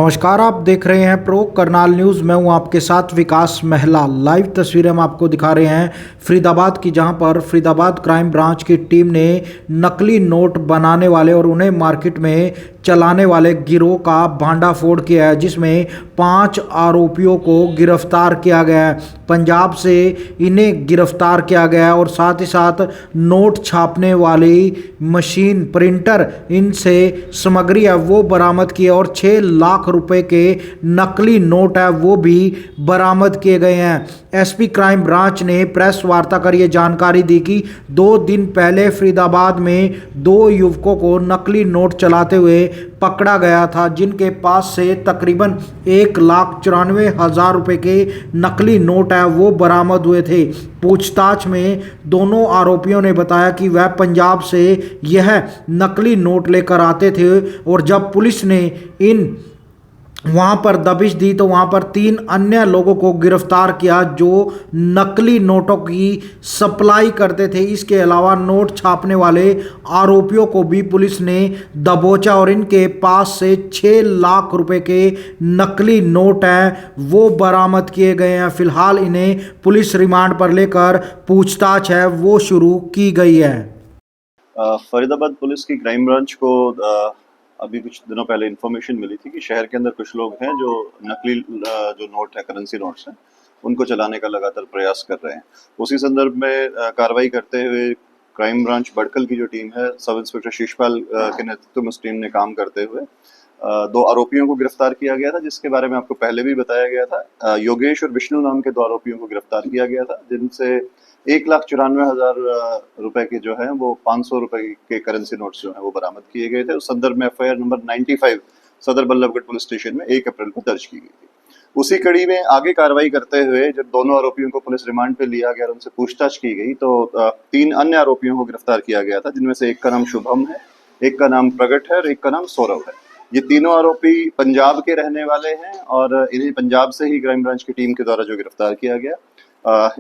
नमस्कार, आप देख रहे हैं प्रो करनाल न्यूज़। मैं हूं आपके साथ विकास महला। लाइव तस्वीरें हम आपको दिखा रहे हैं फरीदाबाद की, जहां पर फरीदाबाद क्राइम ब्रांच की टीम ने नकली नोट बनाने वाले और उन्हें मार्केट में चलाने वाले गिरोह का भांडाफोड़ किया है, जिसमें 5 आरोपियों को गिरफ्तार किया गया है। पंजाब से इन्हें गिरफ्तार किया गया है और साथ ही साथ नोट छापने वाली मशीन, प्रिंटर, इनसे सामग्री है वो बरामद की है और 6 लाख रुपए के नकली नोट है वो भी बरामद किए गए हैं। एसपी क्राइम ब्रांच ने प्रेस वार्ता कर ये जानकारी दी कि 2 दिन पहले फरीदाबाद में 2 युवकों को नकली नोट चलाते हुए पकड़ा गया था, जिनके पास से तकरीबन 1,94,000 रुपए के नकली नोट है वो बरामद हुए थे। पूछताछ में दोनों आरोपियों ने बताया कि वह पंजाब से यह नकली नोट लेकर आते थे और जब पुलिस ने वहां पर दबिश दी तो वहां पर 3 अन्य लोगों को गिरफ्तार किया जो नकली नोटों की सप्लाई करते थे। इसके अलावा नोट छापने वाले आरोपियों को भी पुलिस ने दबोचा और इनके पास से 6 लाख रुपए के नकली नोट हैं वो बरामद किए गए हैं। फिलहाल इन्हें पुलिस रिमांड पर लेकर पूछताछ है वो शुरू की गई है। फरीदाबाद पुलिस की क्राइम ब्रांच को अभी कुछ दिनों पहले इन्फॉर्मेशन मिली थी कि शहर के अंदर कुछ लोग हैं जो नकली जो नोट है, करेंसी नोट्स हैं, उनको चलाने का लगातार प्रयास कर रहे हैं। उसी संदर्भ में कार्रवाई करते हुए क्राइम ब्रांच बड़कल की जो टीम है, सब इंस्पेक्टर शिशपाल के नेतृत्व में उस टीम ने काम करते हुए 2 आरोपियों को गिरफ्तार किया गया था, जिसके बारे में आपको पहले भी बताया गया था। योगेश और विष्णु नाम के 2 आरोपियों को गिरफ्तार किया गया था, जिनसे 1,94,000 रुपए के जो है वो 500 रुपए के करेंसी नोट्स जो है वो बरामद किए गए थे। उस संदर्भ में एफआईआर नंबर 95 सदर बल्लभगढ़ पुलिस स्टेशन में 1 अप्रैल को दर्ज की गई थी। उसी कड़ी में आगे कार्रवाई करते हुए जब दोनों आरोपियों को पुलिस रिमांड पे लिया गया और उनसे पूछताछ की गई तो 3 अन्य आरोपियों को गिरफ्तार किया गया था, जिनमें से एक का नाम शुभम है, एक का नाम प्रगट है और एक का नाम सौरभ है। ये तीनों आरोपी पंजाब के रहने वाले हैं और इन्हें पंजाब से ही क्राइम ब्रांच की टीम के द्वारा जो गिरफ्तार किया गया।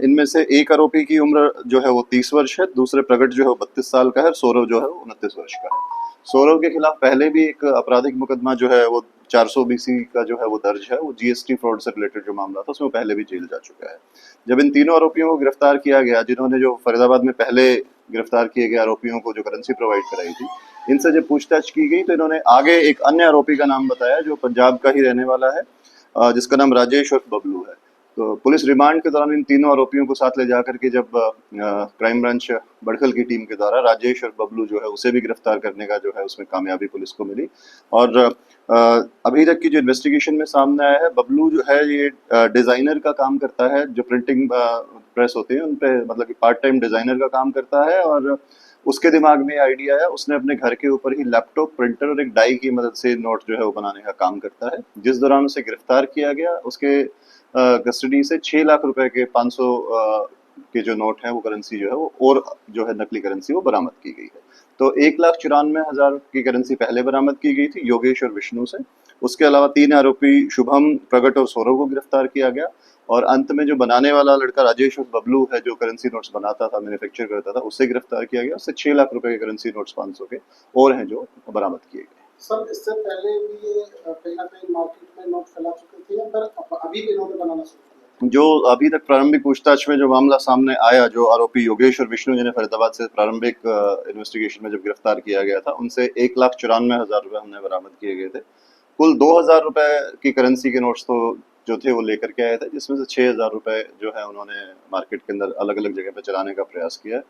इनमें से एक आरोपी की उम्र जो है वो 30 वर्ष है, दूसरे प्रगट जो है वो 32 साल का है और सौरभ जो है वो 29 वर्ष का है। सौरभ के खिलाफ पहले भी एक आपराधिक मुकदमा जो है वो 400 BC का जो है वो दर्ज है। वो जीएसटी फ्रॉड से रिलेटेड जो मामला था उसमें पहले भी जेल जा चुका है। जब इन तीनों आरोपियों को गिरफ्तार किया गया, जिन्होंने जो फरीदाबाद में पहले गिरफ्तार किए गए आरोपियों को जो करेंसी प्रोवाइड कराई थी, इनसे जब पूछताछ की गई तो इन्होंने आगे एक अन्य आरोपी का नाम बताया जो पंजाब का ही रहने वाला है, जिसका नाम राजेश और बबलू है। तो पुलिस रिमांड के दौरान इन तीनों आरोपियों को साथ ले जाकर के जब क्राइम ब्रांच बड़खल की टीम के द्वारा राजेश और बबलू जो है उसे भी गिरफ्तार करने का जो है उसमें कामयाबी पुलिस को मिली। और अभी तक की जो इन्वेस्टिगेशन में सामने आया है, बबलू जो है ये डिजाइनर का काम करता है, जो प्रिंटिंग प्रेस होती है उन पे मतलब कि पार्ट टाइम डिजाइनर का काम करता है। और उसके दिमाग में आइडिया है, उसने अपने घर के ऊपर ही लैपटॉप, प्रिंटर और एक डाई की मदद से नोट जो है वो बनाने का काम करता है। जिस दौरान उसे गिरफ्तार किया गया, उसके कस्टडी से 6 लाख रुपए के 500 के जो नोट है वो करेंसी जो है वो और जो है नकली करेंसी वो बरामद की गई है। तो 1,94,000 की करेंसी पहले बरामद की गई थी योगेश और विष्णु से। उसके अलावा 3 आरोपी शुभम, प्रगट और सौरभ को गिरफ्तार किया गया और अंत में जो बनाने वाला लड़का राजेश और बबलू है, जो करेंसी नोट्स बनाता था, मैन्युफैक्चर करता था, उससे गिरफ्तार किया गया। उससे 6 लाख रुपए के करेंसी नोट्स 500 के और हैं जो बरामद किए गए। सर, इससे पहले भी ये कहीं ना कहीं मार्केट में नोट फैला चुके थे या फिर अभी भी इन्होंने बनाना शुरू किया? जो अभी तक प्रारंभिक पूछताछ में जो मामला सामने आया, जो आरोपी योगेश और विष्णु जिन्हें फरीदाबाद से प्रारंभिक इन्वेस्टिगेशन में जब गिरफ्तार किया गया था, उनसे 1,94,000 रुपए हमने बरामद किए गए थे। कुल 2,000 रुपए की करेंसी के नोट्स तो जो थे वो लेकर के आए थे, जिसमें से 6,000 रुपए जो है उन्होंने मार्केट के अंदर अलग अलग जगह पे चलाने का प्रयास किया है।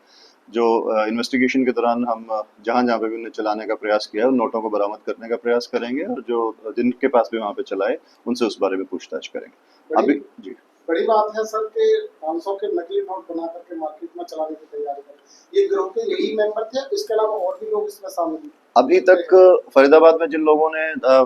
जो इन्वेस्टिगेशन के दौरान हम जहाँ जहाँ पे भी उन्हें चलाने का प्रयास किया है उन नोटों को बरामद करने का प्रयास करेंगे और जो जिनके पास भी वहाँ पे चलाए उनसे उस बारे में पूछताछ करेंगे। अभी जी बड़ी बात है सर कि 500 के नकली नोट बना करके मार्केट में चलाने की तैयारी कर, ये गिरोह के यही मेंबर थे, इसके अलावा और भी लोग इसमें शामिल हैं? अभी तक फरीदाबाद में जिन लोगों ने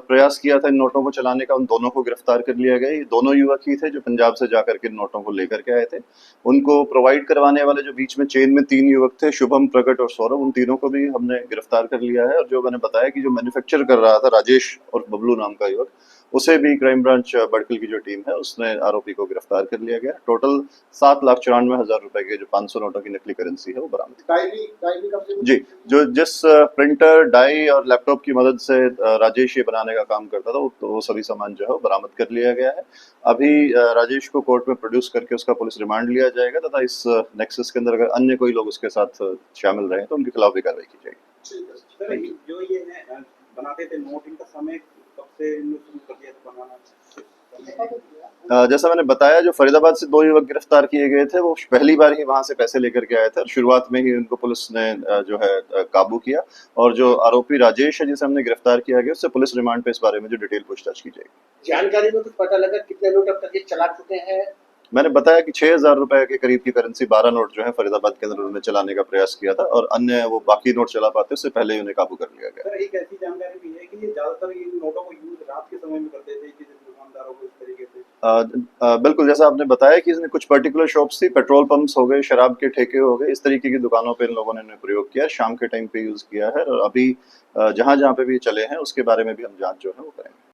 प्रयास किया था इन नोटों को चलाने का, उन दोनों को गिरफ्तार कर लिया गया। ये दोनों युवक ही थे जो पंजाब से जाकर के नोटों को लेकर के आए थे। उनको प्रोवाइड करवाने वाले जो बीच में चेन में 3 युवक थे, शुभम, प्रगट और सौरभ, उन तीनों को भी हमने गिरफ्तार कर लिया है। और जो मैंने बताया कि जो मैन्युफैक्चर कर रहा था राजेश और बबलू नाम का युवक, उसे भी क्राइम ब्रांच बड़कल की जो टीम है उसने आरोपी को गिरफ्तार कर लिया गया। टोटल 7,94,000 रुपए के जो 500 नोटों की नकली करेंसी है वो बरामद डायरी कब्जे में? जी, जो जिस प्रिंटर, डाई और लैपटॉप की मदद से राजेश ये बनाने का काम करता था, तो वो सभी सामान जो है वो बरामद कर लिया गया है। अभी राजेश को कोर्ट में प्रोड्यूस करके उसका पुलिस रिमांड लिया जाएगा तथा इस नेक्सस के अंदर अगर अन्य कोई लोग उसके साथ शामिल रहे तो उनके खिलाफ भी कार्रवाई की जाएगी। ठीक है सर, जो ये है बनाते थे नोट, इनका समय कब से इन्होंने शुरू कर दिया था बनाना? जैसा मैंने बताया, जो फरीदाबाद से 2 युवक गिरफ्तार किए गए थे वो पहली बार ही वहां से पैसे लेकर के आए थे और शुरुआत में ही उनको पुलिस ने जो है काबू किया। और जो आरोपी राजेश है जिसे हमने गिरफ्तार किया गया, उससे पुलिस रिमांड पे इस बारे में जो डिटेल पूछताछ की जाएगी। जानकारी में कुछ पता लगा कितने नोट अब तक ये चला चुके हैं? मैंने बताया कि 6,000 रुपए के करीब की करेंसी 12 नोट जो है फरीदाबाद के अंदर उन्होंने चलाने का प्रयास किया था और अन्य वो बाकी नोट चला पाते उससे पहले ही उन्हें काबू कर लिया गया। सर, एक ऐसी जानकारी भी है कि ये ज्यादातर इन नोटों को यूज रात के समय में करते थे, कि दुकानदारों को इस तरीके से। बिल्कुल, जैसा आपने बताया कि इसने कुछ पर्टिकुलर शॉप्स थी, पेट्रोल पंप्स हो गए, शराब के ठेके हो गए, इस तरीके की दुकानों पे इन लोगों ने इन्हें प्रयोग किया, शाम के टाइम पे यूज किया है। और अभी जहां जहां पे भी चले हैं उसके बारे में भी हम जांच जो है वो करेंगे।